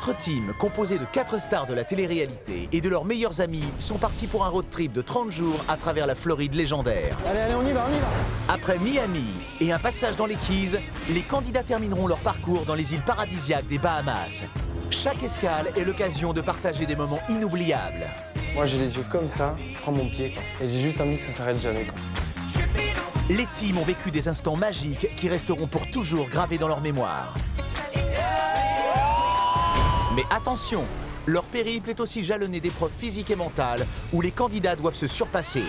4 teams composés de 4 stars de la télé-réalité et de leurs meilleurs amis sont partis pour un road trip de 30 jours à travers la Floride légendaire. Allez, allez, on y va, on y va. Après Miami et un passage dans les Keys, les candidats termineront leur parcours dans les îles paradisiaques des Bahamas. Chaque escale est l'occasion de partager des moments inoubliables. Moi, j'ai les yeux comme ça, je prends mon pied, quoi. Et j'ai juste envie que ça s'arrête jamais, quoi. Les teams ont vécu des instants magiques qui resteront pour toujours gravés dans leur mémoire. Mais attention, leur périple est aussi jalonné d'épreuves physiques et mentales où les candidats doivent se surpasser.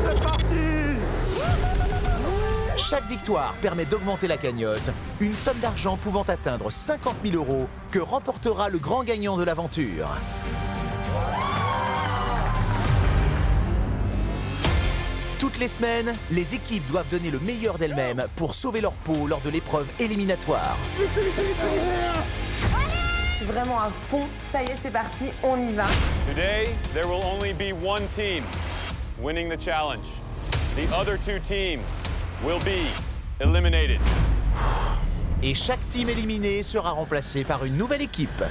C'est parti! Chaque victoire permet d'augmenter la cagnotte, une somme d'argent pouvant atteindre 50 000 € que remportera le grand gagnant de l'aventure. Toutes les semaines, les équipes doivent donner le meilleur d'elles-mêmes pour sauver leur peau lors de l'épreuve éliminatoire. C'est vraiment à fond. Ça y est, c'est parti, on y va. Today, there will only be one team winning the challenge. The other 2 teams will be eliminated. Et chaque team éliminé sera remplacé par une nouvelle équipe.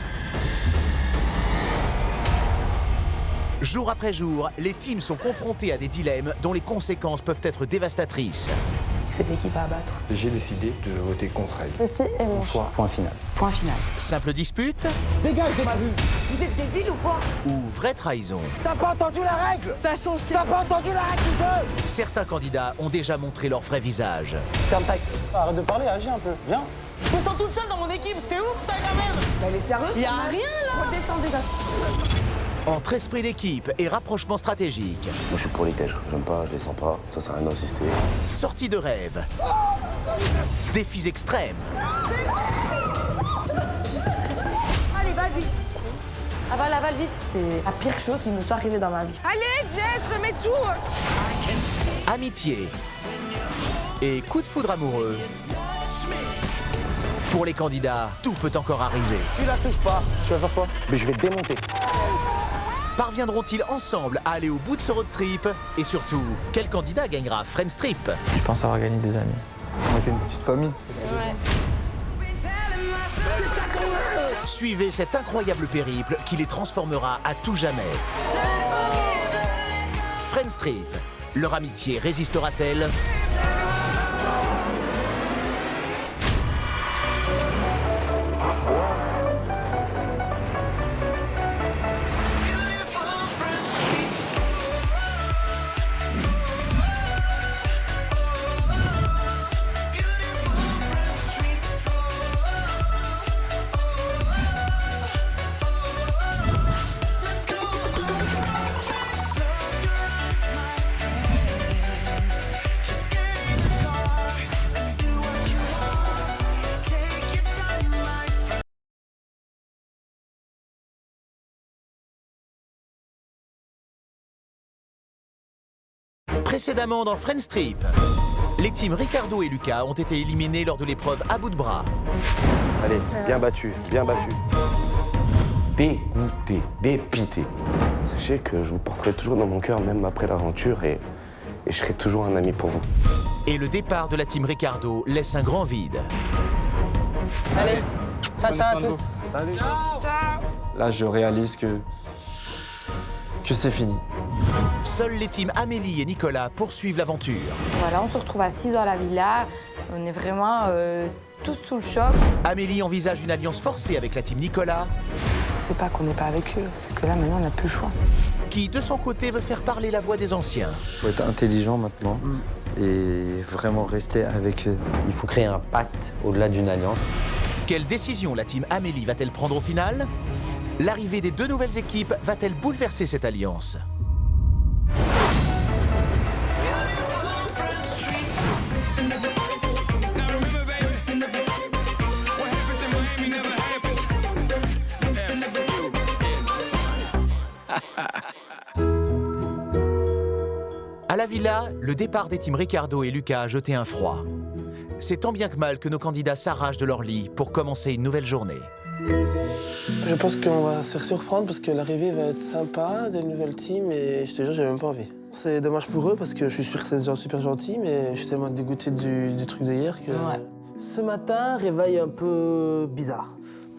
Jour après jour, les teams sont confrontés à des dilemmes dont les conséquences peuvent être dévastatrices. C'est l'équipe à abattre. J'ai décidé de voter contre elle. Ceci est mon choix. Point final. Point final. Simple dispute Dégage de ma vue. Vous êtes débile ou quoi? ou vraie trahison? T'as pas entendu la règle? Ça change T'as pas entendu la règle du jeu? Certains candidats ont déjà montré leur vrai visage. Ferme ta... Arrête de parler, agis un peu. Viens. Je me sens toute seule dans mon équipe, c'est ouf ça quand même. Mais elle est sérieuse? Y'a rien là. Redescends déjà. Entre esprit d'équipe et rapprochement stratégique, Moi, je suis pour les tèges. J'aime pas, je les sens pas. Ça sert à rien d'insister. sortie de rêve, défis extrêmes, Allez, vas-y. Avale vite. C'est la pire chose qui me soit arrivée dans ma vie. Allez, Jess, remets tout. amitié et coup de foudre amoureux. Pour les candidats, tout peut encore arriver. Tu la touches pas. Tu vas faire quoi? Mais je vais te démonter. Parviendront-ils ensemble à aller au bout de ce road trip? Et surtout, quel candidat gagnera Friends Trip? Je pense avoir gagné des amis. On était une petite famille. Suivez cet incroyable périple qui les transformera à tout jamais. Friends Trip, leur amitié résistera-t-elle? Précédemment dans Friends Trip, les teams Ricardo et Lucas ont été éliminés lors de l'épreuve à bout de bras. Allez, bien battu, bien battu. Dégoûté, dépité. Sachez que je vous porterai toujours dans mon cœur, même après l'aventure, et je serai toujours un ami pour vous. Et le départ de la team Ricardo laisse un grand vide. Allez, ciao à tous. Là, je réalise que c'est fini. Seuls les teams Amélie et Nicolas poursuivent l'aventure. Voilà, on se retrouve à 6 à la villa. On est vraiment tous sous le choc. Amélie envisage une alliance forcée avec la team Nicolas, C'est pas qu'on n'est pas avec eux, c'est que là maintenant on n'a plus le choix. qui de son côté veut faire parler la voix des anciens. Il faut être intelligent maintenant et vraiment rester avec eux. Il faut créer un pacte au-delà d'une alliance. Quelle décision la team Amélie va-t-elle prendre au final? L'arrivée des 2 nouvelles équipes va-t-elle bouleverser cette alliance? À la villa, le départ des teams Ricardo et Lucas a jeté un froid. C'est tant bien que mal que nos candidats s'arrachent de leur lit pour commencer une nouvelle journée. Je pense qu'on va se faire surprendre parce que l'arrivée va être sympa, des nouvelles teams, et je te jure, j'ai même pas envie. C'est dommage pour eux parce que je suis sûr que c'est des gens super gentils, mais je suis tellement dégoûté du truc de hier que... Ouais. Ce matin, réveil un peu bizarre.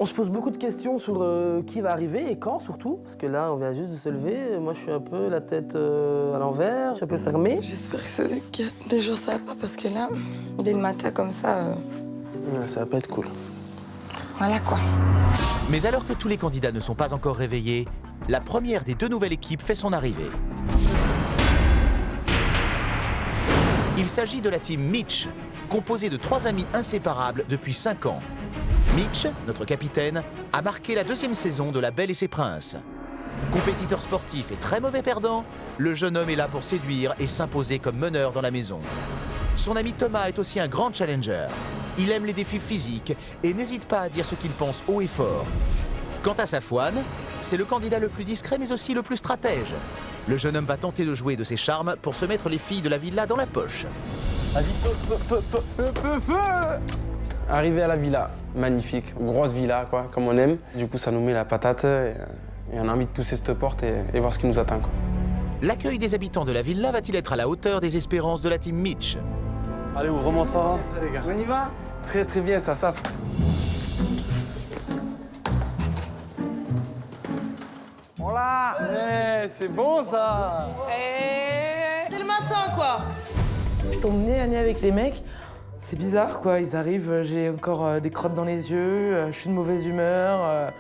On se pose beaucoup de questions sur qui va arriver et quand surtout, parce que là, on vient juste de se lever. Moi, je suis un peu la tête à l'envers, je suis un peu fermée. J'espère que des jours ça va pas parce que là, dès le matin comme ça, Ouais, ça va pas être cool. voilà quoi. Mais alors que tous les candidats ne sont pas encore réveillés, la première des 2 nouvelles équipes fait son arrivée. Il s'agit de la team Mitch, composée de 3 amis inséparables depuis 5 ans. Mitch, notre capitaine, a marqué la 2e saison de La Belle et ses Princes. Compétiteur sportif et très mauvais perdant, le jeune homme est là pour séduire et s'imposer comme meneur dans la maison. Son ami Thomas est aussi un grand challenger. Il aime les défis physiques et n'hésite pas à dire ce qu'il pense haut et fort. Quant à Safouane, c'est le candidat le plus discret mais aussi le plus stratège. Le jeune homme va tenter de jouer de ses charmes pour se mettre les filles de la villa dans la poche. Vas-y, feu. Arrivé à la villa, magnifique, grosse villa, quoi, comme on aime. Du coup, ça nous met la patate et on a envie de pousser cette porte et voir ce qui nous attend, quoi. L'accueil des habitants de la villa va-t-il être à la hauteur des espérances de la team Mitch? Allez, ouvrez-moi ça. les gars. On y va? Très très bien, ça. Voilà. C'est bon, ça. C'est le matin, quoi. Je tombe nez à nez avec les mecs. C'est bizarre, quoi. Ils arrivent, j'ai encore des crottes dans les yeux, je suis de mauvaise humeur.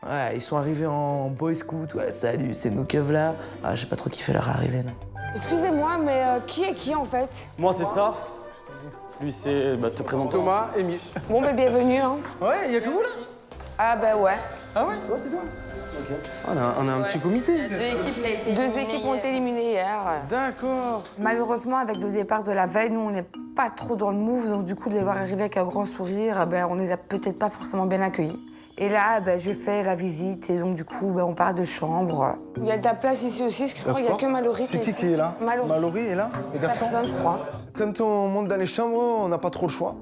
Ouais, ils sont arrivés en boy scout. Ouais, salut, c'est nos keufs là. Ah, j'ai pas trop kiffé leur arrivée, non. Excusez-moi, mais qui est qui, en fait? Moi, c'est Saf. Lui, c'est... te présente Thomas et Mich. Bon, bah, bienvenue, hein. Ouais, y a que vous là? Ah, bah, ouais. Ah ouais? Ouais, c'est toi. On a un petit comité. Deux équipes ont été éliminées hier. D'accord. Malheureusement, avec le départ de la veille, nous, on n'est pas trop dans le move. Donc, du coup, de les voir arriver avec un grand sourire, on les a peut-être pas forcément bien accueillis. Et là, je fais la visite et donc, du coup, on part de chambre. Il y a de la place ici aussi, je crois qu'il n'y a que Mallory qui est ici. C'est qui est là? Mallory est là? Les garçons? Personne, je crois. Quand on monte dans les chambres, on n'a pas trop le choix.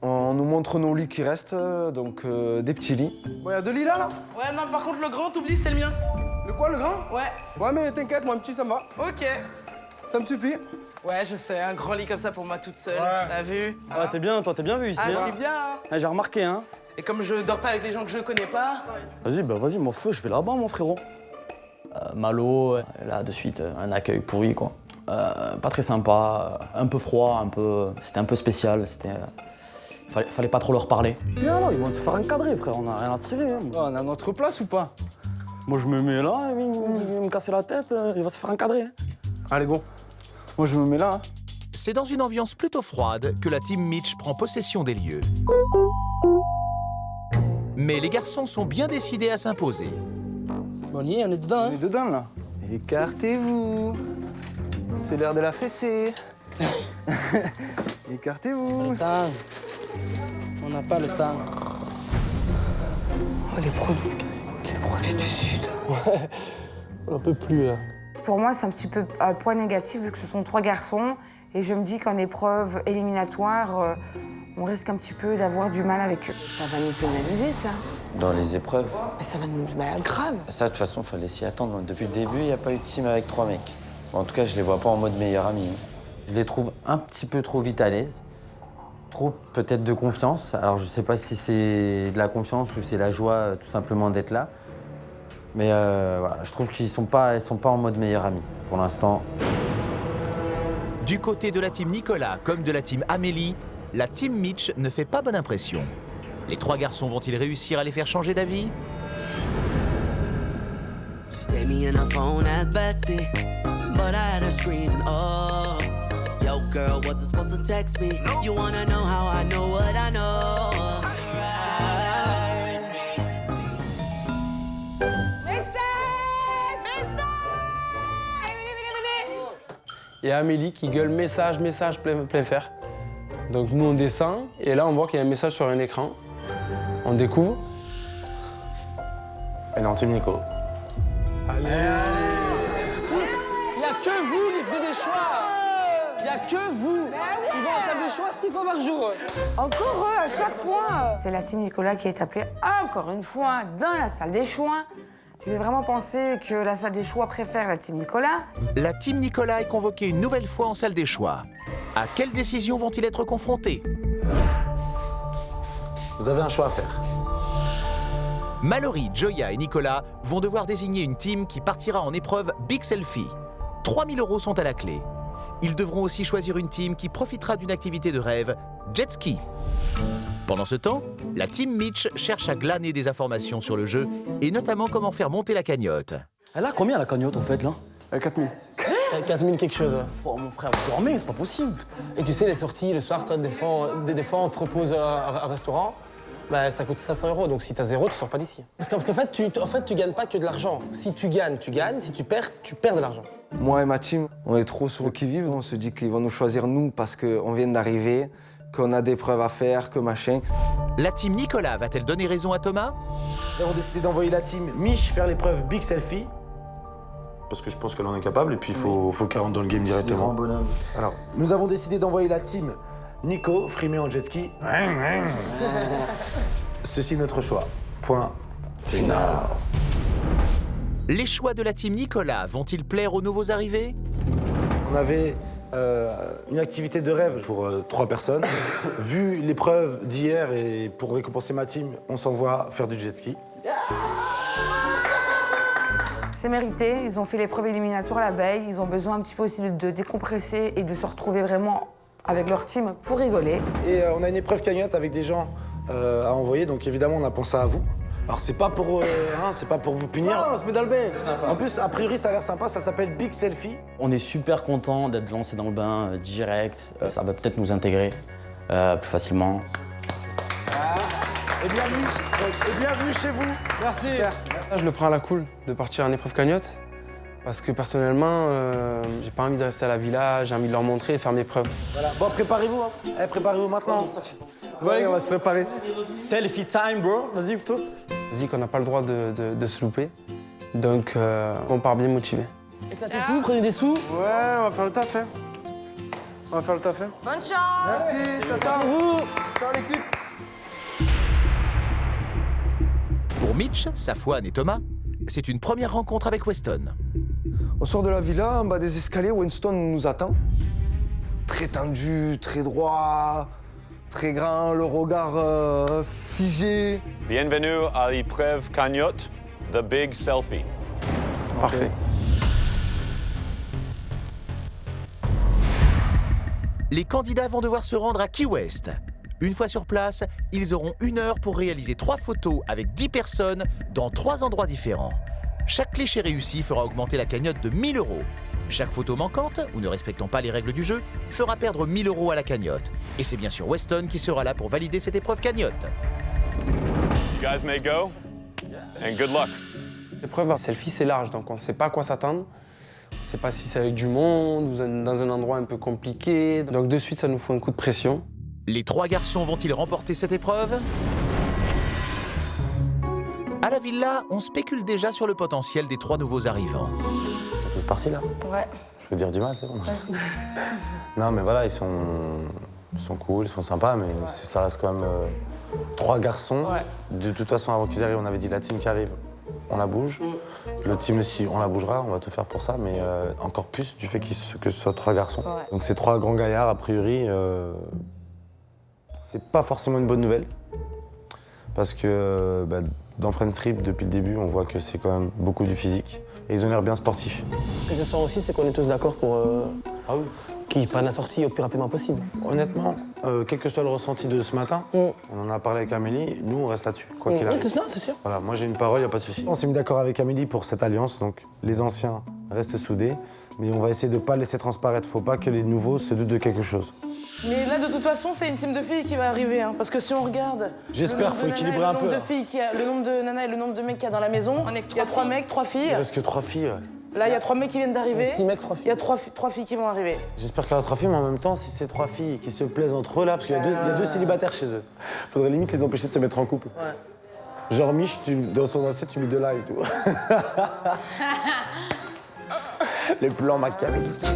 On nous montre nos lits qui restent, donc des petits lits. Ouais, y a 2 lits là? Ouais, non, par contre, le grand, t'oublies, c'est le mien. Le quoi, le grand? Ouais. Ouais, mais t'inquiète, moi, un petit, ça me va. Ok. Ça me suffit. Ouais, je sais, un grand lit comme ça pour moi toute seule. T'as vu? Ouais, t'es bien, toi, t'es bien vu ici. Ah, je suis bien. Ah, j'ai remarqué, hein. Et comme je dors pas avec les gens que je connais pas... Vas-y, mon feu, je vais là-bas, mon frérot. Malo, là, de suite, un accueil pourri, quoi. Pas très sympa, un peu froid, c'était un peu spécial, fallait pas trop leur parler. Non, ils vont se faire encadrer, frère, on a rien à cirer. Hein. On a notre place ou pas? Moi, je me mets là, il va me casser la tête, il va se faire encadrer. Hein. Allez, go. Moi, je me mets là. Hein. C'est dans une ambiance plutôt froide que la team Mitch prend possession des lieux. Mais les garçons sont bien décidés à s'imposer. Bon, on y est, on est dedans. Hein. On est dedans, là. Écartez-vous. C'est l'heure de la fessée. Écartez-vous. Le temps. On n'a pas le temps. Oh, les produits du Sud. Ouais, on peut plus. Là. Pour moi, c'est un petit peu un point négatif vu que ce sont 3 garçons. Et je me dis qu'en épreuve éliminatoire, on risque un petit peu d'avoir du mal avec eux. Ça va nous pénaliser, ça. Dans les épreuves, Mais ça va nous... Bah, grave. ça, de toute façon, fallait s'y attendre. Depuis le début, il n'y a pas eu de team avec 3 mecs. En tout cas, je les vois pas en mode meilleur ami. Je les trouve un petit peu trop vite à l'aise. Trop peut-être de confiance. Alors je sais pas si c'est de la confiance ou c'est la joie tout simplement d'être là. Mais voilà, je trouve qu'ils sont pas en mode meilleur ami pour l'instant. Du côté de la team Nicolas comme de la team Amélie, la team Mitch ne fait pas bonne impression. Les 3 garçons vont-ils réussir à les faire changer d'avis? Yo, girl, wasn't supposed to text me. You wanna know how I know what I know? Il y a Amélie qui gueule message plein fer. Donc nous on descend et là on voit qu'il y a un message sur un écran. On découvre. Et non, Team Nico. Allez. Il n'y a que vous qui faites des choix. Il n'y a que vous. Ils vont en salle des choix 6 fois par jour. Encore eux, à chaque fois. C'est la team Nicolas qui est appelée encore une fois dans la salle des choix. Je vais vraiment penser que la salle des choix préfère la team Nicolas. La team Nicolas est convoquée une nouvelle fois en salle des choix. À quelle décision vont-ils être confrontés? Vous avez un choix à faire. Mallory, Joya et Nicolas vont devoir désigner une team qui partira en épreuve Big Selfie. 3 000 € sont à la clé. Ils devront aussi choisir une team qui profitera d'une activité de rêve, jet ski. Pendant ce temps, la team Mitch cherche à glaner des informations sur le jeu et notamment comment faire monter la cagnotte. Elle a combien la cagnotte en fait là 4000. 4000 quelque chose. Oh, mon frère, vous dormez, c'est pas possible. Et tu sais, les sorties, le soir, toi, des fois, on te propose un restaurant, bah, ça coûte 500 €. Donc si t'as 0, tu sors pas d'ici. Parce qu'en fait, tu gagnes pas que de l'argent. Si tu gagnes, tu gagnes. Si tu perds de l'argent. Moi et ma team, on est trop sur le qui-vive. On se dit qu'ils vont nous choisir nous parce qu'on vient d'arriver, qu'on a des preuves à faire, que machin. La team Nicolas va-t-elle donner raison à Thomas? Nous avons décidé d'envoyer la team Mich faire l'épreuve Big Selfie. Parce que je pense qu'elle en est capable et puis il faut qu'elle rentre dans le game directement. Grand bonhomme. Alors, nous avons décidé d'envoyer la team Nico frimer en jet ski. Ceci est notre choix. Point final. Les choix de la team Nicolas vont-ils plaire aux nouveaux arrivés? On avait une activité de rêve pour 3 personnes. Vu l'épreuve d'hier et pour récompenser ma team, on s'envoie faire du jet ski. C'est mérité, ils ont fait l'épreuve éliminatoire la veille, ils ont besoin un petit peu aussi de décompresser et de se retrouver vraiment avec leur team pour rigoler. Et on a une épreuve cagnotte avec des gens à envoyer, donc évidemment on a pensé à vous. Alors c'est pas pour vous punir. Non, on se met dans le bain. En plus, a priori ça a l'air sympa, ça s'appelle Big Selfie. On est super content d'être lancé dans le bain direct. Ça va peut-être nous intégrer plus facilement. Et bienvenue chez vous. Merci. Je le prends à la cool de partir en épreuve cagnotte. Parce que personnellement, j'ai pas envie de rester à la villa, j'ai envie de leur montrer et faire mes preuves. Voilà. Bon, préparez-vous. Hein. Allez, préparez-vous maintenant. Bon, allez, on va se préparer. Selfie time, bro. Vas-y, plutôt. Vas-y, qu'on n'a pas le droit de se louper. Donc, on part bien motivé. Éclatez tout, prenez des sous. Ouais, on va faire le taf, hein. On va faire le taf, hein. Bonne chance! Merci, ciao, ciao. Ciao l'équipe. Pour Mitch, Safwan et Thomas, c'est une première rencontre avec Weston. On sort de la villa, en bas des escaliers, Winston nous attend. Très tendu, très droit, très grand, le regard figé. Bienvenue à l'épreuve cagnotte, the Big Selfie. Parfait. Les candidats vont devoir se rendre à Key West. Une fois sur place, ils auront 1 heure pour réaliser 3 photos avec 10 personnes dans 3 endroits différents. Chaque cliché réussi fera augmenter la cagnotte de 1 000 €. Chaque photo manquante, ou ne respectant pas les règles du jeu, fera perdre 1 000 € à la cagnotte. Et c'est bien sûr Weston qui sera là pour valider cette épreuve cagnotte. You guys may go, and good luck. L'épreuve selfie, c'est large, donc on ne sait pas à quoi s'attendre. On ne sait pas si c'est avec du monde ou dans un endroit un peu compliqué. Donc de suite, ça nous faut un coup de pression. Les 3 garçons vont-ils remporter cette épreuve? À la villa, on spécule déjà sur le potentiel des 3 nouveaux arrivants. Ils sont tous partis là? Ouais. Je peux dire du mal, c'est bon. Non, mais voilà, ils sont cool, ils sont sympas, mais ça reste quand même 3 garçons. Ouais. De toute façon, avant qu'ils arrivent, on avait dit la team qui arrive, on la bouge. Le team aussi, on la bougera, on va tout faire pour ça, mais encore plus du fait que ce soit 3 garçons. Ouais. Donc ces 3 grands gaillards, a priori, c'est pas forcément une bonne nouvelle. Parce que dans Friends Trip, depuis le début, on voit que c'est quand même beaucoup du physique. Et ils ont l'air bien sportifs. Ce que je sens aussi, c'est qu'on est tous d'accord pour qu'ils prennent la sortie au plus rapidement possible. Honnêtement, quel que soit le ressenti de ce matin, on en a parlé avec Amélie, nous on reste là-dessus, quoi qu'il arrive. C'est sûr. Voilà, moi j'ai une parole, il n'y a pas de souci. On s'est mis d'accord avec Amélie pour cette alliance, donc les anciens restent soudés, mais on va essayer de ne pas laisser transparaître. Faut pas que les nouveaux se doutent de quelque chose. Mais là, de toute façon, c'est une team de filles qui va arriver, hein, parce que si on regarde... J'espère, faut équilibrer un peu. Le nombre de nanas et le nombre de mecs qu'il y a dans la maison, il y a 3 mecs, 3 filles. Il reste que 3 filles. Là, il y a 3 mecs qui viennent d'arriver. 6 mecs, 3 filles. Il y a 3 filles qui vont arriver. J'espère qu'il y aura 3 filles, mais en même temps, si c'est 3 filles qui se plaisent entre eux là, parce qu'il y a 2 célibataires chez eux, faudrait limite les empêcher de se mettre en couple. Ouais. Genre Mich, dans son assiette, tu mets de là et tout. Les plans machiavéliques.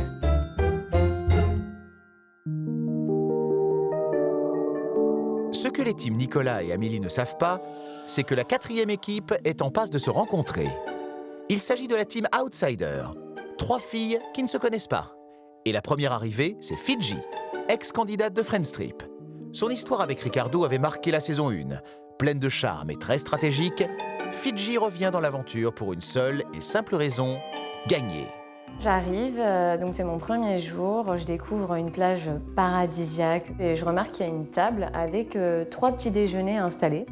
Ce que les teams Nicolas et Amélie ne savent pas, c'est que la 4e équipe est en passe de se rencontrer. Il s'agit de la team Outsider, 3 filles qui ne se connaissent pas. Et la première arrivée, c'est Fidji. ex-candidate de Friendstrip. Son histoire avec Ricardo avait marqué la saison 1. Pleine de charme et très stratégique, Fidji revient dans l'aventure pour une seule et simple raison, gagner. J'arrive, donc c'est mon premier jour, je découvre une plage paradisiaque et je remarque qu'il y a une table avec 3 petits déjeuners installés.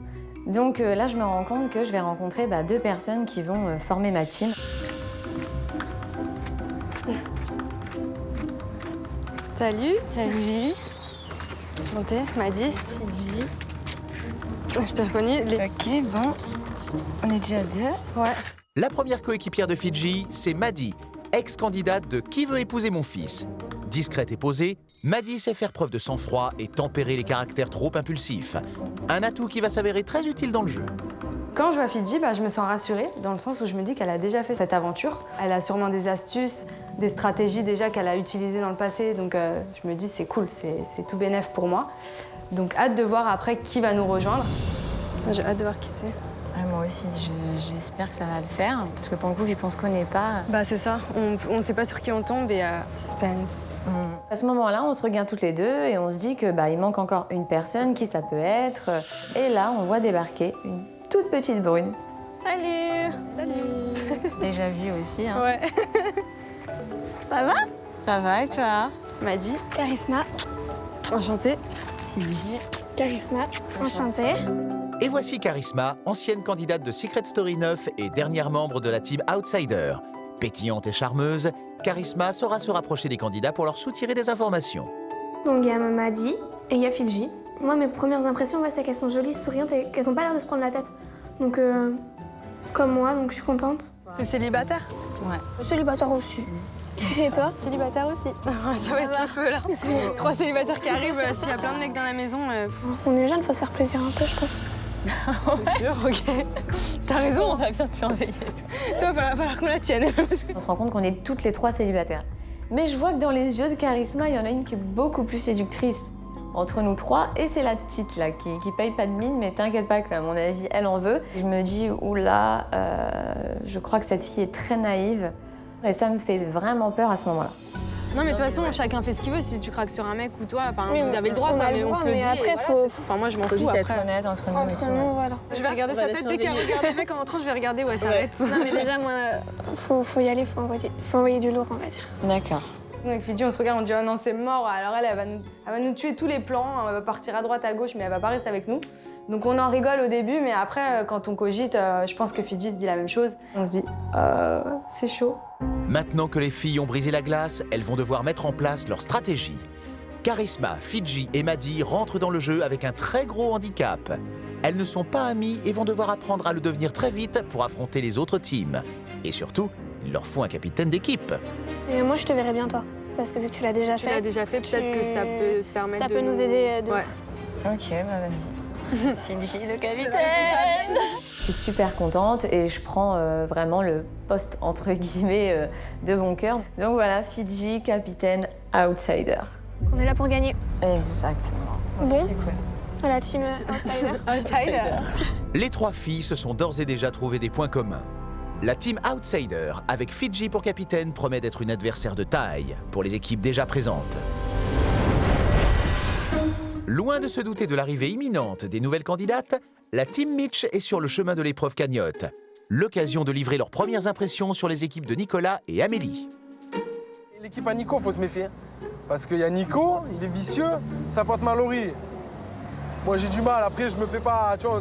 Donc là, je me rends compte que je vais rencontrer 2 personnes qui vont former ma team. Salut. Salut. Enchantée, Maddy. Fidji. Je t'ai reconnue. Ok, bon. On est déjà 2. Ouais. La première coéquipière de Fidji, c'est Maddy, ex-candidate de Qui veut épouser mon fils. Discrète et posée, Maddy sait faire preuve de sang-froid et tempérer les caractères trop impulsifs. Un atout qui va s'avérer très utile dans le jeu. Quand je vois Fidji, je me sens rassurée, dans le sens où je me dis qu'elle a déjà fait cette aventure. Elle a sûrement des astuces, des stratégies déjà qu'elle a utilisées dans le passé, donc je me dis c'est cool, c'est tout bénef pour moi. Donc hâte de voir après qui va nous rejoindre. J'ai hâte de voir qui c'est. Ouais, moi aussi, j'espère que ça va le faire, parce que pour le coup, vu qu'on se connaît pas... C'est ça, on sait pas sur qui on tombe et suspense. À ce moment-là, on se regarde toutes les deux et on se dit que il manque encore une personne, qui ça peut être. Et là, on voit débarquer une toute petite brune. Salut. Salut. Déjà vu aussi, hein. Ouais. Ça va? Ça va et toi? Maddy. Charisma. Enchantée. Fidji. Charisma. Enchantée. Et voici Charisma, ancienne candidate de Secret Story 9 et dernière membre de la team Outsider. Pétillante et charmeuse, Charisma saura se rapprocher des candidats pour leur soutirer des informations. Donc il y a Maddy et il y a Fidji. Moi, mes premières impressions, c'est qu'elles sont jolies, souriantes et qu'elles n'ont pas l'air de se prendre la tête. Donc, comme moi, donc je suis contente. T'es célibataire? Ouais. Célibataire aussi. Et toi? Célibataire aussi. Ça va être le feu là. 3 célibataires qui arrivent, s'il y a plein de mecs dans la maison. On est jeunes, faut se faire plaisir un peu, je pense. C'est sûr, ok. T'as raison. On va bien te surveiller. Toi, va falloir qu'on la tienne. On se rend compte qu'on est toutes les 3 célibataires. Mais je vois que dans les yeux de Charisma, il y en a une qui est beaucoup plus séductrice entre nous 3, et c'est la petite là qui paye pas de mine, mais t'inquiète pas qu'à mon avis, elle en veut. Je me dis, oula, je crois que cette fille est très naïve, et ça me fait vraiment peur à ce moment-là. Non, mais de toute façon, chacun fait ce qu'il veut. Si tu craques sur un mec ou toi, oui, vous avez le droit, mais on se le dit. Après, et voilà, c'est tout. Enfin, moi, je m'en fous. Faut Après. être honnête entre nous. Entre nous, voilà. Je vais regarder sa tête. Dès qu'elle regarde les mecs en rentrant, je vais regarder où elle s'arrête. Non, mais déjà, moi, faut y aller, faut envoyer du lourd, on va dire. D'accord. Nous, avec Fidji, on se regarde, on dit oh non, c'est mort. Alors elle va nous tuer tous les plans. Elle va partir à droite, à gauche, mais elle va pas rester avec nous. Donc on en rigole au début, mais après, quand on cogite, je pense que Fidji se dit la même chose. On se dit c'est chaud. Maintenant que les filles ont brisé la glace, elles vont devoir mettre en place leur stratégie. Charisma, Fidji et Maddy rentrent dans le jeu avec un très gros handicap. Elles ne sont pas amies et vont devoir apprendre à le devenir très vite pour affronter les autres teams. Et surtout, il leur faut un capitaine d'équipe. Et moi, je te verrais bien, toi. Parce que vu que tu l'as déjà fait. Tu l'as déjà fait, peut-être que ça peut permettre Ça peut nous aider de... Ok, vas-y. Fidji, le capitaine. Je suis super contente et je prends vraiment le poste, entre guillemets, de bon cœur. Donc voilà, Fidji, capitaine, outsider. On est là pour gagner. Exactement. Bon. C'est cool. Voilà, team outsider. Outsider. Les 3 filles se sont d'ores et déjà trouvé des points communs. La team Outsider, avec Fidji pour capitaine, promet d'être une adversaire de taille pour les équipes déjà présentes. Loin de se douter de l'arrivée imminente des nouvelles candidates, la team Mitch est sur le chemin de l'épreuve cagnotte. L'occasion de livrer leurs premières impressions sur les équipes de Nicolas et Amélie. L'équipe à Nico, faut se méfier. Parce qu'il y a Nico, il est vicieux, ça porte mal au riz. Moi j'ai du mal, après je me fais pas, tu vois,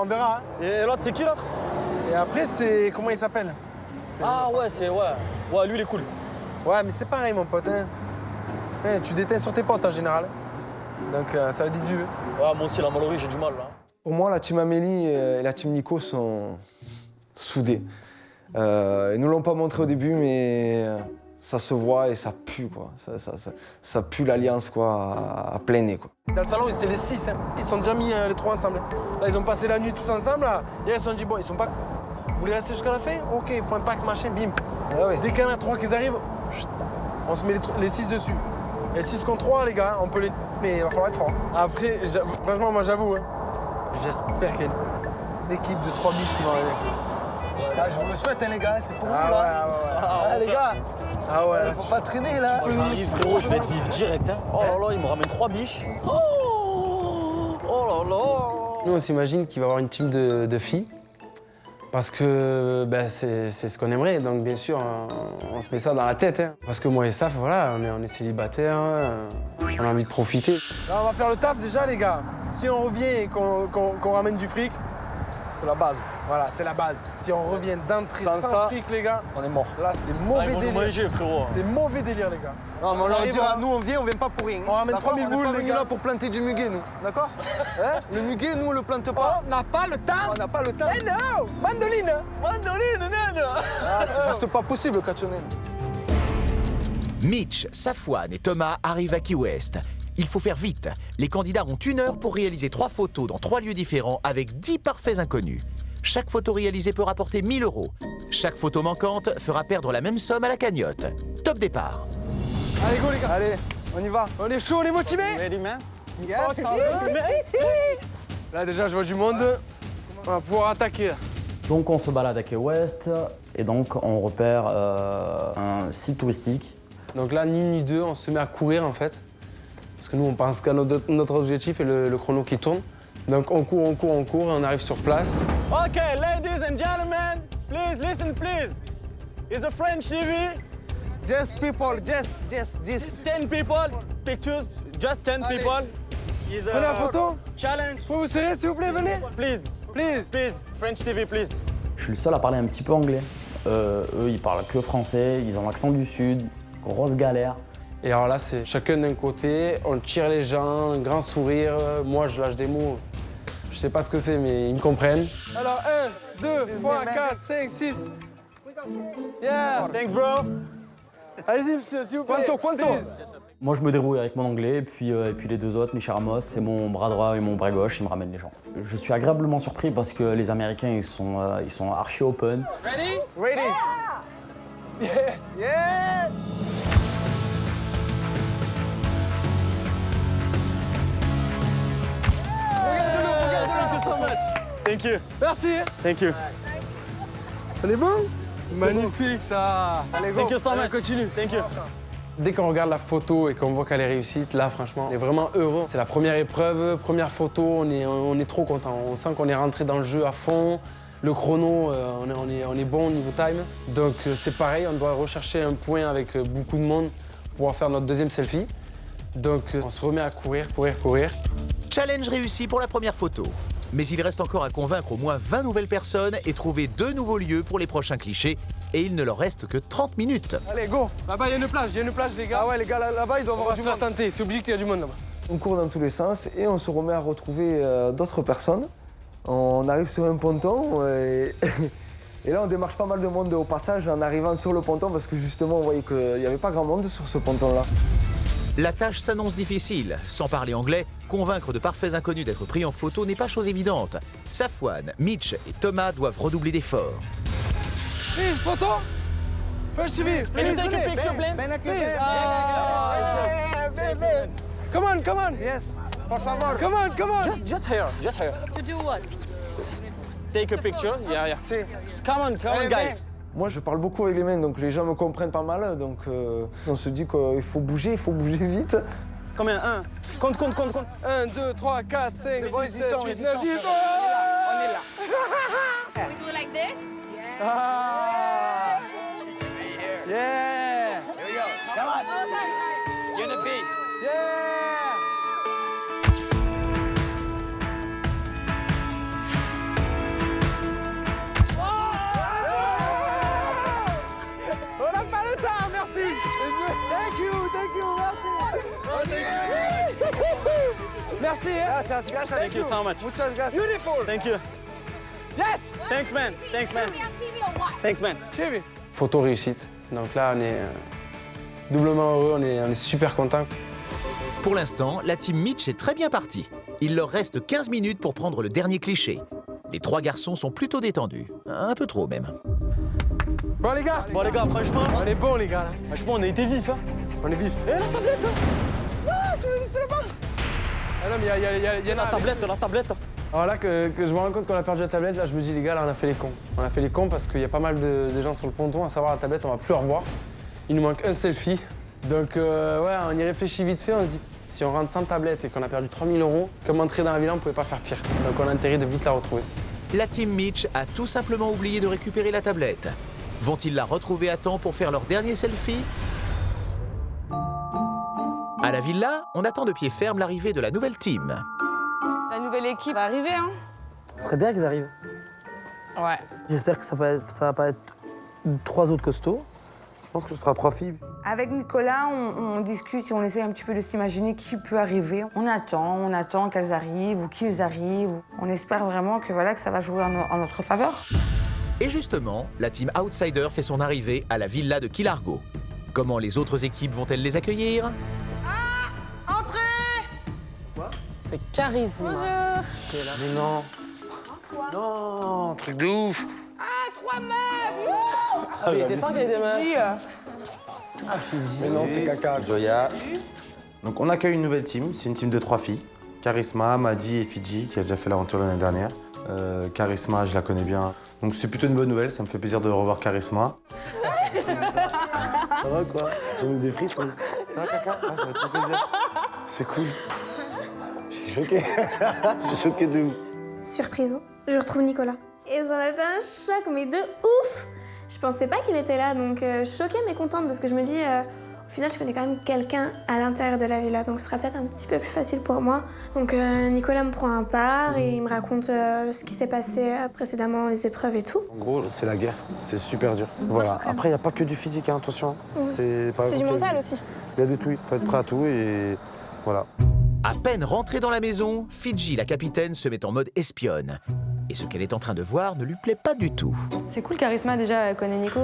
on verra. Hein. Et l'autre, c'est qui l'autre? Et après c'est, comment il s'appelle? Ah ouais, ouais, lui il est cool. Ouais, mais c'est pareil mon pote, hein. Ouais, tu déteins sur tes potes en général. Donc ça veut dire du. Ouais, moi aussi la Mallory, j'ai du mal là. Pour moi, la team Amélie et la team Nico sont soudées. Ils nous l'ont pas montré au début, mais ça se voit et ça pue, quoi. Ça pue l'alliance, quoi, à plein nez, quoi. Dans le salon, ils étaient les 6, hein. Ils sont déjà mis les 3 ensemble. Là, ils ont passé la nuit tous ensemble, là. Et ils se sont dit, bon, ils sont pas... Vous voulez rester jusqu'à la fin? Ok, il faut un pacte, machin, bim. Ouais. Dès qu'il y en a 3 qui arrivent, on se met les 6 dessus. Et 6 contre 3, les gars, on peut les... Mais il va falloir être fort. Après, franchement, moi, j'avoue, hein, j'espère qu'il y a une équipe de 3 biches qui vont arriver. Putain, je vous le souhaite, hein, les gars, c'est pour vous, là. Ouais. Ah, les gars, Ah ouais, faut pas traîner là. J'arrive, frérot, je vais être vif direct. Hein. Oh là là, il me ramène 3 biches. Oh là là. Nous, on s'imagine qu'il va y avoir une team de filles. Parce que ben, c'est ce qu'on aimerait, donc bien sûr, on se met ça dans la tête. Hein. Parce que moi et Saf, voilà, on est célibataires, on a envie de profiter. Là, on va faire le taf déjà, les gars. Si on revient et qu'on ramène du fric, c'est la base. Voilà, c'est la base. Si on revient d'entrée sans fric, les gars, on est mort. Là, c'est mauvais délire. Manger, frérot. C'est mauvais délire, les gars. Non, mais on leur dira, nous, on vient pas pour rien. On ramène 3000 boules, les gars. Là pour planter du muguet, nous. D'accord? Hein? Le muguet, nous, on le plante pas. On n'a pas le temps. On n'a pas le temps. Eh non! Mandoline! Mandoline, non! Ah, c'est juste pas possible, Kachonel. Mitch, Safwan et Thomas arrivent à Key West. Il faut faire vite. Les candidats ont 1 heure pour réaliser 3 photos dans 3 lieux différents avec 10 parfaits inconnus. Chaque photo réalisée peut rapporter 1 000 €. Chaque photo manquante fera perdre la même somme à la cagnotte. Top départ. Allez, go les gars. Allez, on y va. On est chaud, on est motivé. Ready, man? Yes. Là déjà, je vois du monde. On va pouvoir attaquer. Donc on se balade à Key West et donc on repère un site touristique. Donc là, ni une ni deux, on se met à courir en fait. Parce que nous, on pense qu'à notre objectif et le chrono qui tourne. Donc on court, et on arrive sur place. OK, ladies and gentlemen, please listen, please. It's a French TV. Just people, just this. 10 people, pictures, just 10 people. Prenez la photo. Challenge. Faut vous serrer, s'il vous plaît, venez. Please, please, please, French TV, please. Je suis le seul à parler un petit peu anglais. Eux, ils parlent que français, ils ont l'accent du Sud, grosse galère. Et alors là, c'est chacun d'un côté, on tire les gens, un grand sourire. Moi, je lâche des mots. Je sais pas ce que c'est, mais ils me comprennent. Alors, 1, 2, 3, 4, 5, 6. Yeah. Thanks, bro. Allez-y, monsieur, s'il vous plaît. Quanto. Moi, je me débrouille avec mon anglais, et puis les 2 autres, Michel Ramos, c'est mon bras droit et mon bras gauche, ils me ramènent les gens. Je suis agréablement surpris parce que les Américains, ils sont archi open. Ready? Ready. Yeah. Yeah. Thank you so much. Thank you. Merci. Thank you. On est bon? Magnifique, ça. Allez, go. Thank you so much. Allez, continue. Thank you. Dès qu'on regarde la photo et qu'on voit qu'elle est réussite, là, franchement, on est vraiment heureux. C'est la première épreuve, première photo, on est trop content. On sent qu'on est rentré dans le jeu à fond. Le chrono, on est bon au niveau time. Donc c'est pareil, on doit rechercher un point avec beaucoup de monde pour pouvoir faire notre deuxième selfie. Donc on se remet à courir. Challenge réussi pour la première photo. Mais il reste encore à convaincre au moins 20 nouvelles personnes et trouver 2 nouveaux lieux pour les prochains clichés. Et il ne leur reste que 30 minutes. Allez, go. Là-bas, il y a une plage, les gars. Ah ouais, les gars, là-bas, il doit y avoir du monde. On va se faire tenter, c'est obligé qu'il y a du monde là-bas. On court dans tous les sens et on se remet à retrouver d'autres personnes. On arrive sur un ponton et là, on démarche pas mal de monde au passage en arrivant sur le ponton parce que justement, on voyait qu'il n'y avait pas grand monde sur ce ponton-là. La tâche s'annonce difficile. Sans parler anglais, convaincre de parfaits inconnus d'être pris en photo n'est pas chose évidente. Safwan, Mitch et Thomas doivent redoubler d'efforts. Please, photo. First TV, please. Take a picture, please. Come on. Yes. Por favor. Come on. Just here. To do what? Take a picture. Yeah. See. Come on, guys. Moi, je parle beaucoup avec les mains, donc les gens me comprennent pas mal. Donc, on se dit qu'il faut bouger vite. Combien? 1. Compte. 1, 2, 3, 4, 5, 6, 7, 8, 9, 10. On est là. We do it like this? Ah. Yeah. Here we go. Come on. Oh, sorry. You're the beat. Yeah. On n'a pas le temps, merci. Thank you, merci. Merci. Gracias. Thank you so much. Muchas gracias. Beautiful. Thank you. Yes. Thanks, man. Chevy. Photo réussite. Donc là, on est doublement heureux, on est super contents. Pour l'instant, la team Mitch est très bien partie. Il leur reste 15 minutes pour prendre le dernier cliché. Les 3 garçons sont plutôt détendus. Un peu trop même. Bon les gars, franchement. on est bons les gars. Franchement, on a été vifs, hein. On est vifs. Et la tablette. Non, tu l'as laissé là-bas. Ah non, mais il y a la tablette. Alors là, que je me rends compte qu'on a perdu la tablette, là, je me dis, les gars, là, on a fait les cons. On a fait les cons parce qu'il y a pas mal de gens sur le ponton, à savoir la tablette, on va plus la revoir. Il nous manque un selfie. Donc ouais, on y réfléchit vite fait, on se dit, si on rentre sans tablette et qu'on a perdu 3 000 €, comme entrer dans la villa, on pouvait pas faire pire. Donc on a intérêt de vite la retrouver. La team Mitch a tout simplement oublié de récupérer la tablette. Vont-ils la retrouver à temps pour faire leur dernier selfie? À la villa, on attend de pied ferme l'arrivée de la nouvelle team. La nouvelle équipe va arriver, hein. Ce serait bien qu'ils arrivent. Ouais. J'espère que ça va pas être 3 autres costauds. Je pense que ce sera 3 filles. Avec Nicolas, on discute et on essaie un petit peu de s'imaginer qui peut arriver. On attend qu'elles arrivent ou qu'ils arrivent. On espère vraiment que, voilà, que ça va jouer en notre faveur. Et justement, la team Outsider fait son arrivée à la villa de Kilargo. Comment les autres équipes vont-elles les accueillir? C'est Charisma. Bonjour. qui est là. Mais non. Non, truc de ouf. Ah, 3 meubles. Ah, il était temps qu'il y ait des meufs. Ah, Fiji. Mais non, c'est caca. Joya. Donc on accueille une nouvelle team, c'est une team de 3 filles. Charisma, Madi et Fiji, qui a déjà fait l'aventure l'année dernière. Charisma, je la connais bien. Donc c'est plutôt une bonne nouvelle, ça me fait plaisir de revoir Charisma. Ça va quoi? J'ai mis des frissons. Ça va caca? Ah, ça va te faire plaisir. C'est cool. Je suis choqué. Je suis choqué de ouf. Surprise, je retrouve Nicolas. Et ça m'a fait un choc, mais de ouf! Je pensais pas qu'il était là, donc choquée mais contente parce que je me dis, au final, je connais quand même quelqu'un à l'intérieur de la villa, donc ce sera peut-être un petit peu plus facile pour moi. Donc Nicolas me prend un part et il me raconte ce qui s'est passé précédemment, les épreuves et tout. En gros, c'est la guerre, c'est super dur. Voilà. Après, il n'y a pas que du physique, hein, attention. C'est du mental aussi. Il y a de tout, il faut être prêt à tout et voilà. À peine rentrée dans la maison, Fiji, la capitaine, se met en mode espionne. Et ce qu'elle est en train de voir ne lui plaît pas du tout. C'est cool, Charisma déjà connaît Nico.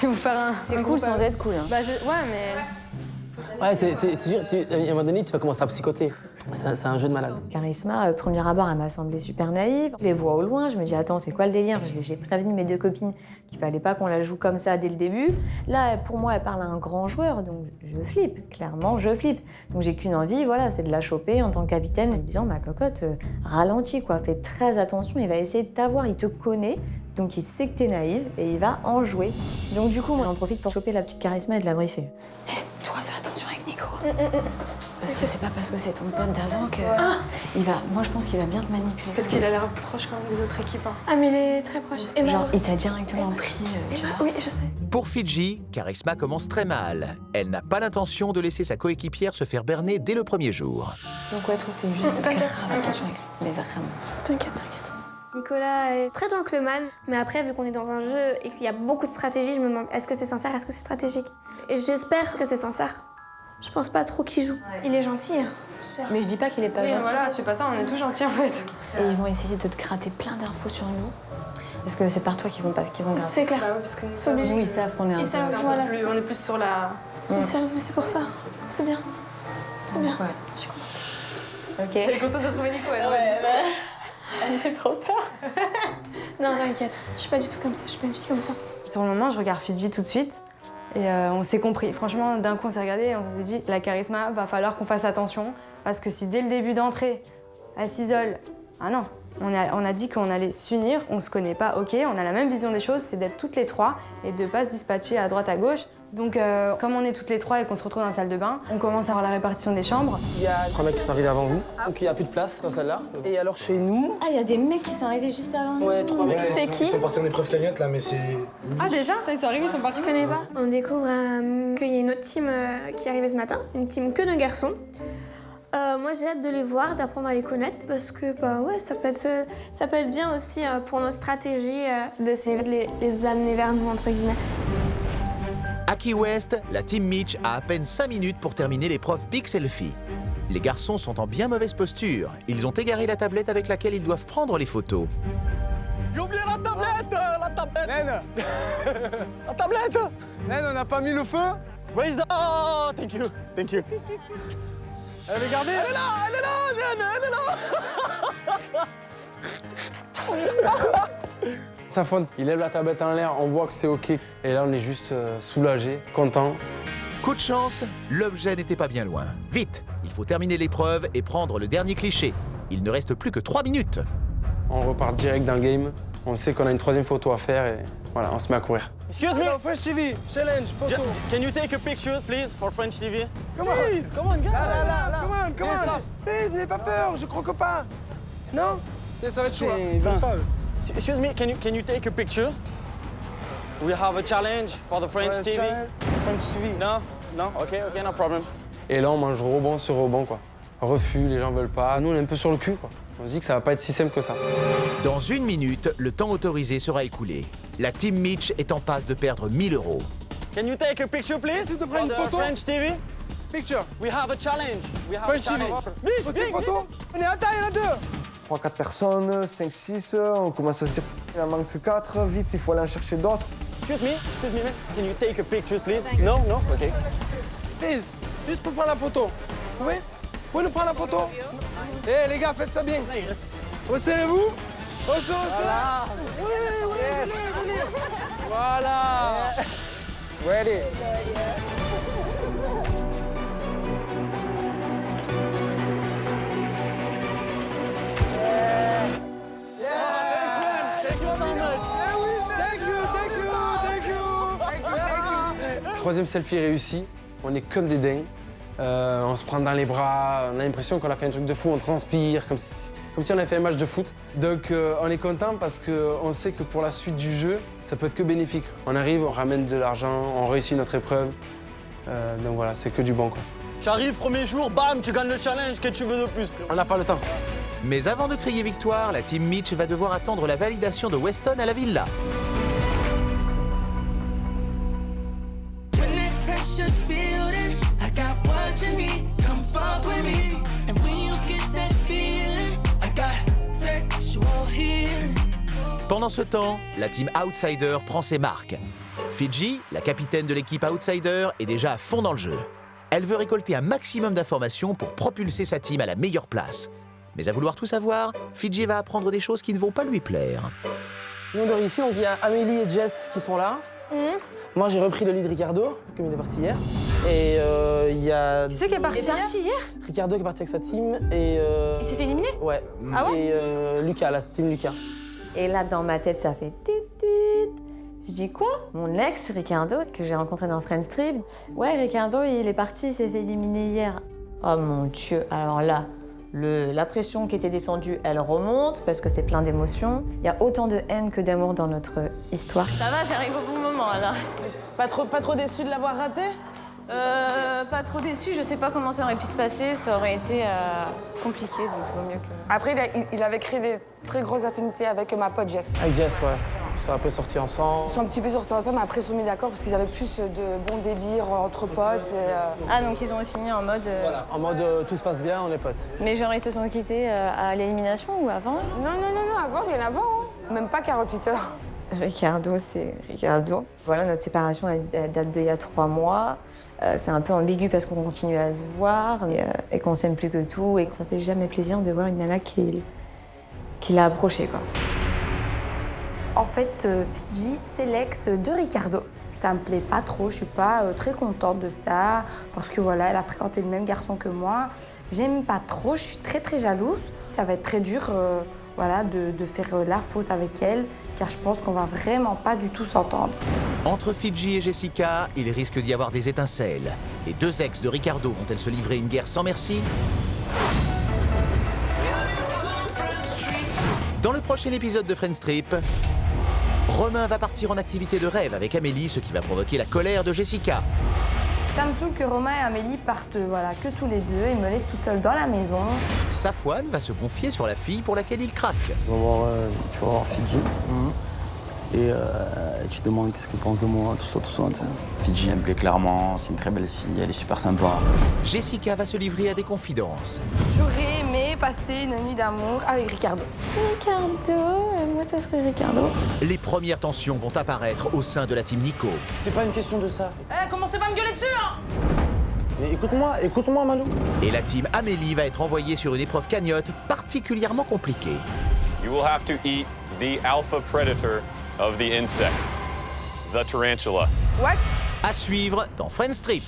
Ils vont faire un. C'est cool sans être cool. Hein. Bah, ouais, mais. Ouais, à un moment donné, tu vas commencer à psychoter. C'est un jeu de malade. Charisma, premier abord, elle m'a semblé super naïve. Je les vois au loin, je me dis attends, c'est quoi le délire? J'ai prévenu mes 2 copines qu'il fallait pas qu'on la joue comme ça dès le début. Là, pour moi, elle parle à un grand joueur, donc je flippe. Clairement, je flippe. Donc j'ai qu'une envie, voilà, c'est de la choper en tant que capitaine en disant ma cocotte, ralentis quoi, fais très attention, il va essayer de t'avoir, il te connaît. Donc il sait que t'es naïve et il va en jouer. Donc du coup, moi j'en profite pour choper la petite Charisma et de la briefer. Toi, fais attention avec Nico. Parce que c'est pas parce que c'est ton pote d'avant que il va. Moi je pense qu'il va bien te manipuler. Parce qu'il a l'air proche quand même des autres équipes. Hein. Ah, mais il est très proche. Et Genre il t'a directement pris. Tu vois. Oui, je sais. Pour Fiji, Charisma commence très mal. Elle n'a pas l'intention de laisser sa coéquipière se faire berner dès le premier jour. Donc ouais, toi fais juste grave attention avec lui. Mais vraiment. T'inquiète. Nicolas est très gentleman, mais après, vu qu'on est dans un jeu et qu'il y a beaucoup de stratégie, je me demande est-ce que c'est sincère, est-ce que c'est stratégique? Et j'espère que c'est sincère. Je pense pas trop qu'il joue. Il est gentil. Mais je dis pas qu'il est pas Oui, gentil. voilà, c'est pas ça, on est tous gentils en fait. Et ils vont essayer de te gratter plein d'infos sur nous. Parce que c'est par toi qu'ils vont gratter. C'est clair. Bah ouais, parce que C'est obligé. Nous, ils savent qu'on est un peu. Ils savent, voilà, c'est ça. on est plus sur la. Ils savent, mais c'est pour ça. C'est bien. C'est bien. Ouais. Je suis contente. Ok. Elle est contente de trouver Nico, elle. Elle me fait trop peur. Non, t'inquiète. Je suis pas du tout comme ça. Je suis pas une fille comme ça. Sur le moment, je regarde Fiji tout de suite. Et on s'est compris. Franchement, d'un coup, on s'est regardé et on s'est dit, la Charisma, va falloir qu'on fasse attention. Parce que si dès le début d'entrée, elle s'isole, ah non, on a dit qu'on allait s'unir, on se connaît pas, ok, on a la même vision des choses, c'est d'être toutes les 3 et de pas se dispatcher à droite, à gauche. Donc, comme on est toutes les 3 et qu'on se retrouve dans la salle de bain, on commence à voir la répartition des chambres. Il y a 3 mecs qui sont arrivés avant vous, donc il n'y a plus de place dans celle-là. Et alors chez nous... Ah, il y a des mecs qui sont arrivés juste avant. Ouais, 3 mecs. C'est qui? Ils sont partis en épreuve cagnotte là, mais c'est. Ah déjà? Ils sont arrivés, ils sont partis. Je connais pas. On découvre qu'il y a une autre team qui est arrivée ce matin, une team que de garçons. Moi j'ai hâte de les voir, d'apprendre à les connaître parce que bah ouais, ça peut être bien aussi pour nos stratégies d'essayer de les amener vers nous entre guillemets. À Key West, la team Mitch a à peine 5 minutes pour terminer l'épreuve Big Selfie. Les garçons sont en bien mauvaise posture. Ils ont égaré la tablette avec laquelle ils doivent prendre les photos. J'ai oublié la tablette. Naine. La tablette. Naine, on n'a pas mis le feu. Where is that? Oh, thank you. Elle est gardée. Elle est là, Naine, elle est là. Ça fonde, il lève la tablette en l'air, on voit que c'est ok. Et là, on est juste soulagé, content. Coup de chance, l'objet n'était pas bien loin. Vite, il faut terminer l'épreuve et prendre le dernier cliché. Il ne reste plus que 3 minutes. On repart direct dans le game. On sait qu'on a une 3e photo à faire Voilà, on se met à courir. Excuse me. French TV, challenge, photo. Can you take a picture, please, for French TV? Come on, guys. Là. Come on. Please, n'ayez pas peur, je croque pas. Non? Ça va être chaud. Ils veulent pas, eux. Excuse me, can you take a picture? We have a challenge for the French TV. French TV. No? Okay, no problem. Et là, on mange rebond sur rebond, quoi. Refus, les gens veulent pas. Nous, on est un peu sur le cul, quoi. On se dit que ça va pas être si simple que ça. Dans 1 minute, le temps autorisé sera écoulé. La team Mitch est en passe de perdre 1 000 €. Can you take a picture, please? Tu te prends for une the photo? French TV? Picture. We have a challenge. French TV. Mitch, photo. On est à taille, il y en a 2. 3-4 personnes, 5-6, on commence à se dire il en manque 4, vite, il faut aller en chercher d'autres. Excuse me, man. Can you take a picture, please? No? Okay. Please, juste pour prendre la photo. Vous pouvez nous prendre la photo? Eh les gars, faites ça bien. Resserrez-vous. Voilà. Oui, venez. Voilà. Ready. Troisième selfie réussi, on est comme des dingues. On se prend dans les bras, on a l'impression qu'on a fait un truc de fou, on transpire, comme si on avait fait un match de foot. Donc on est content parce qu'on sait que pour la suite du jeu, ça peut être que bénéfique. On arrive, on ramène de l'argent, on réussit notre épreuve. Donc voilà, c'est que du bon, quoi. Tu arrives, premier jour, bam, tu gagnes le challenge, qu'est-ce que tu veux de plus? On n'a pas le temps. Mais avant de crier victoire, la team Mitch va devoir attendre la validation de Weston à la villa. Pendant ce temps, la team Outsider prend ses marques. Fidji, la capitaine de l'équipe Outsider, est déjà à fond dans le jeu. Elle veut récolter un maximum d'informations pour propulser sa team à la meilleure place. Mais à vouloir tout savoir, Fidji va apprendre des choses qui ne vont pas lui plaire. Nous, on dort ici, donc il y a Amélie et Jess qui sont là. Moi, j'ai repris le lit de Ricardo, comme il est parti hier. Et il y a... Qui c'est qui est parti hier? Ricardo qui est parti avec sa team et... Il s'est fait éliminer? Ouais. Ah ouais? Et Lucas, la team Lucas. Et là, dans ma tête, ça fait tit. Je dis quoi? Mon ex, Ricardo, que j'ai rencontré dans Friends Trip. Ouais, Ricardo, il est parti, il s'est fait éliminer hier. Oh mon Dieu, alors là, la pression qui était descendue, elle remonte parce que c'est plein d'émotions. Il y a autant de haine que d'amour dans notre histoire. Ça va, j'arrive au bon moment, là. Pas trop déçu de l'avoir raté? Pas trop déçu, je sais pas comment ça aurait pu se passer, ça aurait été compliqué, donc vaut mieux que... Après, il avait créé des très grosses affinités avec ma pote Jess. Avec Jess, ouais. Ils sont un peu sortis ensemble. Ils sont un petit peu sortis ensemble, mais après ils sont mis d'accord parce qu'ils avaient plus de bons délires entre potes. Ah, donc ils ont fini en mode... Voilà, en mode tout se passe bien, on est potes. Mais genre ils se sont quittés à l'élimination ou avant? Non, avant, rien avant. Hein. Même pas 48 heures. Ricardo, c'est Ricardo. Voilà, notre séparation elle date d'il y a 3 mois. C'est un peu ambigu parce qu'on continue à se voir et qu'on s'aime plus que tout et que ça fait jamais plaisir de voir une nana qui l'a approché, quoi. En fait, Fidji, c'est l'ex de Ricardo. Ça me plaît pas trop, je suis pas très contente de ça parce que voilà, elle a fréquenté le même garçon que moi. J'aime pas trop, je suis très jalouse. Ça va être très dur voilà, de faire la fausse avec elle car je pense qu'on va vraiment pas du tout s'entendre. Entre Fidji et Jessica, il risque d'y avoir des étincelles. Les 2 ex de Ricardo vont-elles se livrer une guerre sans merci? Dans le prochain épisode de Friends Trip, Romain va partir en activité de rêve avec Amélie, ce qui va provoquer la colère de Jessica. Ça me saoule que Romain et Amélie partent voilà, que tous les deux et me laissent toute seule dans la maison. Safouane va se confier sur la fille pour laquelle il craque. Tu vas voir Fidji. Et tu te demandes qu'est-ce qu'elle pense de moi, tout ça, tu sais. Fidji, elle me plaît clairement, c'est une très belle fille, elle est super sympa. Jessica va se livrer à des confidences. J'aurais aimé passer une nuit d'amour avec Ricardo. Ricardo, moi ça serait Ricardo. Les premières tensions vont apparaître au sein de la team Nico. C'est pas une question de ça. Commencez pas à me gueuler dessus, hein! Mais écoute-moi, Malou. Et la team Amélie va être envoyée sur une épreuve cagnotte particulièrement compliquée. You will have to eat the alpha predator of the insect, the tarantula. What? À suivre dans Friends Trip.